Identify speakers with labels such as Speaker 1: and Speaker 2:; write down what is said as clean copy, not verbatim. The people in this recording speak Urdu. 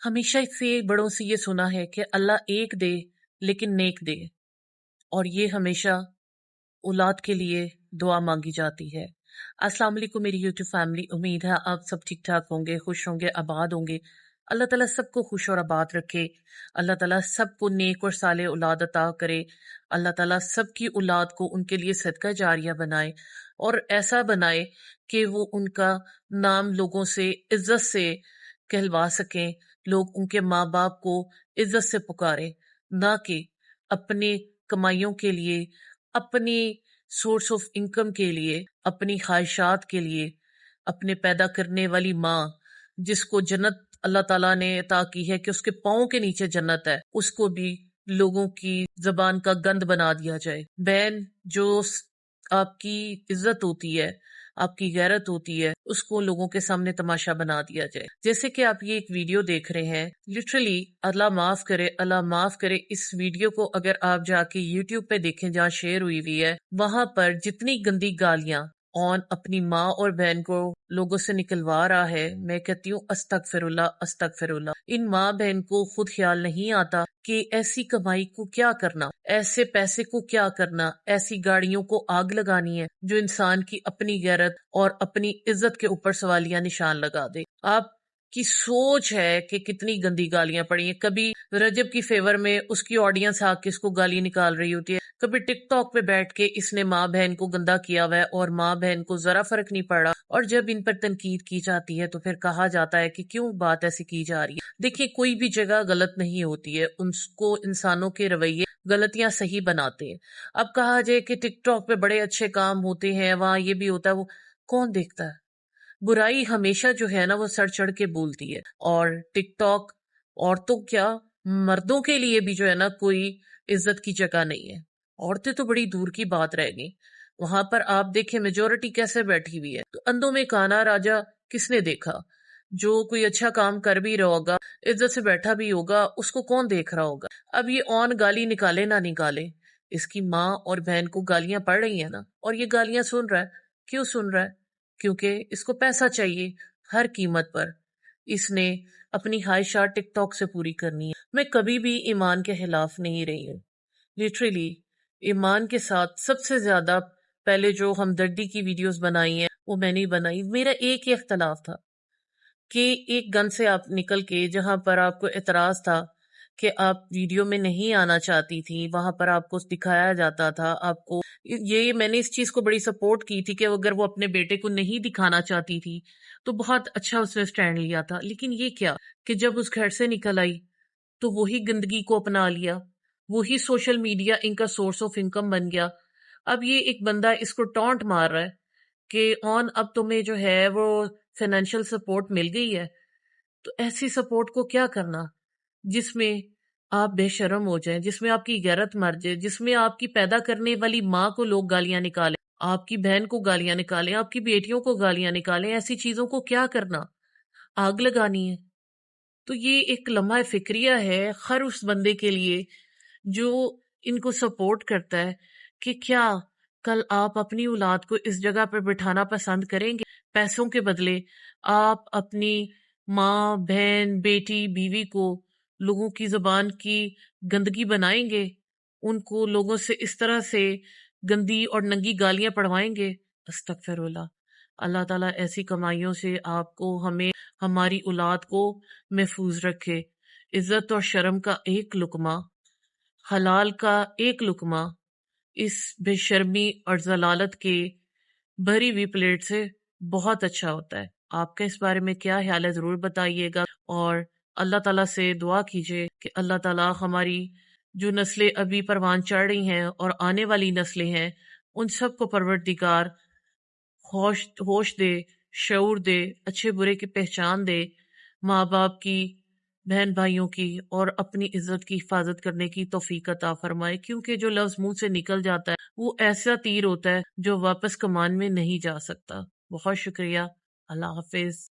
Speaker 1: ہمیشہ سے بڑوں سے یہ سنا ہے کہ اللہ ایک دے لیکن نیک دے، اور یہ ہمیشہ اولاد کے لیے دعا مانگی جاتی ہے۔ السلام علیکم میری یوٹیوب فیملی، امید ہے آپ سب ٹھیک ٹھاک ہوں گے، خوش ہوں گے، آباد ہوں گے۔ اللہ تعالیٰ سب کو خوش اور آباد رکھے، اللہ تعالیٰ سب کو نیک اور صالح اولاد عطا کرے، اللہ تعالیٰ سب کی اولاد کو ان کے لیے صدقہ جاریہ بنائے، اور ایسا بنائے کہ وہ ان کا نام لوگوں سے عزت سے کہلوا سکیں، لوگ ان کے ماں باپ کو عزت سے پکارے، نہ کہ اپنے کمائیوں کے لیے، اپنی سورس آف انکم کے لیے، اپنی خواہشات کے لیے۔ اپنے پیدا کرنے والی ماں جس کو جنت اللہ تعالیٰ نے عطا کی ہے کہ اس کے پاؤں کے نیچے جنت ہے، اس کو بھی لوگوں کی زبان کا گند بنا دیا جائے۔ بہن جو آپ کی عزت ہوتی ہے، آپ کی غیرت ہوتی ہے، اس کو لوگوں کے سامنے تماشا بنا دیا جائے۔ جیسے کہ آپ یہ ایک ویڈیو دیکھ رہے ہیں، لٹرلی اللہ معاف کرے، اللہ معاف کرے، اس ویڈیو کو اگر آپ جا کے یوٹیوب پہ دیکھیں جہاں شیئر ہوئی ہے، وہاں پر جتنی گندی گالیاں اپنی ماں اور بہن کو لوگوں سے نکلوا رہا ہے، میں کہتی ہوں استغفر اللہ، استغفر اللہ۔ ان ماں بہن کو خود خیال نہیں آتا کہ ایسی کمائی کو کیا کرنا، ایسے پیسے کو کیا کرنا، ایسی گاڑیوں کو آگ لگانی ہے جو انسان کی اپنی غیرت اور اپنی عزت کے اوپر سوالیہ نشان لگا دے۔ آپ کی سوچ ہے کہ کتنی گندی گالیاں پڑی ہیں۔ کبھی رجب کی فیور میں اس کی آڈینس آ کے اس کو گالی نکال رہی ہوتی ہے، کبھی ٹک ٹاک پہ بیٹھ کے اس نے ماں بہن کو گندا کیا ہوا ہے اور ماں بہن کو ذرا فرق نہیں پڑ رہا، اور جب ان پر تنقید کی جاتی ہے تو پھر کہا جاتا ہے کہ کیوں بات ایسی کی جا رہی ہے۔ دیکھیں، کوئی بھی جگہ غلط نہیں ہوتی ہے، ان کو انسانوں کے رویے غلطیاں صحیح بناتے ہیں۔ اب کہا جائے کہ ٹک ٹاک پہ بڑے اچھے کام ہوتے ہیں، وہاں یہ بھی ہوتا ہے، وہ کون دیکھتا ہے؟ برائی ہمیشہ جو ہے نا وہ سر چڑھ کے بولتی ہے، اور ٹک ٹاک عورتوں کیا مردوں کے لیے بھی جو ہے نا کوئی عزت کی جگہ نہیں ہے۔ عورتیں تو بڑی دور کی بات رہ گئی، وہاں پر آپ دیکھیں میجورٹی کیسے بیٹھی ہوئی ہے۔ تو اندھوں میں کانا راجا کس نے دیکھا؟ جو کوئی اچھا کام کر بھی رہا ہوگا، عزت سے بیٹھا بھی ہوگا، اس کو کون دیکھ رہا ہوگا؟ اب یہ گالی نکالے نہ نکالے، اس کی ماں اور بہن کو گالیاں پڑ رہی ہیں نا، اور یہ گالیاں سن رہا ہے۔ کیوں سن رہا ہے؟ کیونکہ اس کو پیسہ چاہیے ہر قیمت پر۔ اس نے اپنی خواہشات ٹک ٹاک سے پوری کرنی ہے۔ میں کبھی بھی ایمان کے خلاف نہیں رہی ہوں، لٹرلی ایمان کے ساتھ سب سے زیادہ پہلے جو ہمدردی کی ویڈیوز بنائی ہیں وہ میں نہیں بنائی۔ میرا ایک ہی اختلاف تھا کہ ایک گن سے آپ نکل کے جہاں پر آپ کو اعتراض تھا کہ آپ ویڈیو میں نہیں آنا چاہتی تھی، وہاں پر آپ کو دکھایا جاتا تھا، آپ کو یہ میں نے اس چیز کو بڑی سپورٹ کی تھی کہ اگر وہ اپنے بیٹے کو نہیں دکھانا چاہتی تھی تو بہت اچھا اس نے سٹینڈ لیا تھا۔ لیکن یہ کیا کہ جب اس گھر سے نکل آئی تو وہی گندگی کو اپنا لیا، وہی سوشل میڈیا ان کا سورس آف انکم بن گیا۔ اب یہ ایک بندہ اس کو ٹونٹ مار رہا ہے کہ اب تمہیں جو ہے وہ فائنینشیل سپورٹ مل گئی ہے، تو ایسی سپورٹ کو کیا کرنا جس میں آپ بے شرم ہو جائیں، جس میں آپ کی غیرت مر جائے، جس میں آپ کی پیدا کرنے والی ماں کو لوگ گالیاں نکالیں، آپ کی بہن کو گالیاں نکالیں، آپ کی بیٹیوں کو گالیاں نکالیں۔ ایسی چیزوں کو کیا کرنا؟ آگ لگانی ہے؟ تو یہ ایک لمحہ فکریہ ہے ہر اس بندے کے لیے جو ان کو سپورٹ کرتا ہے کہ کیا کل آپ اپنی اولاد کو اس جگہ پہ بٹھانا پسند کریں گے؟ پیسوں کے بدلے آپ اپنی ماں، بہن، بیٹی، بیوی کو لوگوں کی زبان کی گندگی بنائیں گے؟ ان کو لوگوں سے اس طرح سے گندی اور ننگی گالیاں پڑھوائیں گے؟ استغفر اللہ۔ اللہ تعالیٰ ایسی کمائیوں سے آپ کو، ہمیں، ہماری اولاد کو محفوظ رکھے۔ عزت اور شرم کا ایک لقمہ، حلال کا ایک لقمہ اس بے شرمی اور ضلالت کے بھری ہوئی پلیٹ سے بہت اچھا ہوتا ہے۔ آپ کا اس بارے میں کیا خیال ہے ضرور بتائیے گا، اور اللہ تعالیٰ سے دعا کیجیے کہ اللہ تعالیٰ ہماری جو نسلیں ابھی پروان چڑھ رہی ہیں اور آنے والی نسلیں ہیں ان سب کو پروردگار ہوش دے، شعور دے، اچھے برے کی پہچان دے، ماں باپ کی، بہن بھائیوں کی اور اپنی عزت کی حفاظت کرنے کی توفیق عطا فرمائے، کیونکہ جو لفظ منہ سے نکل جاتا ہے وہ ایسا تیر ہوتا ہے جو واپس کمان میں نہیں جا سکتا۔ بہت شکریہ، اللہ حافظ۔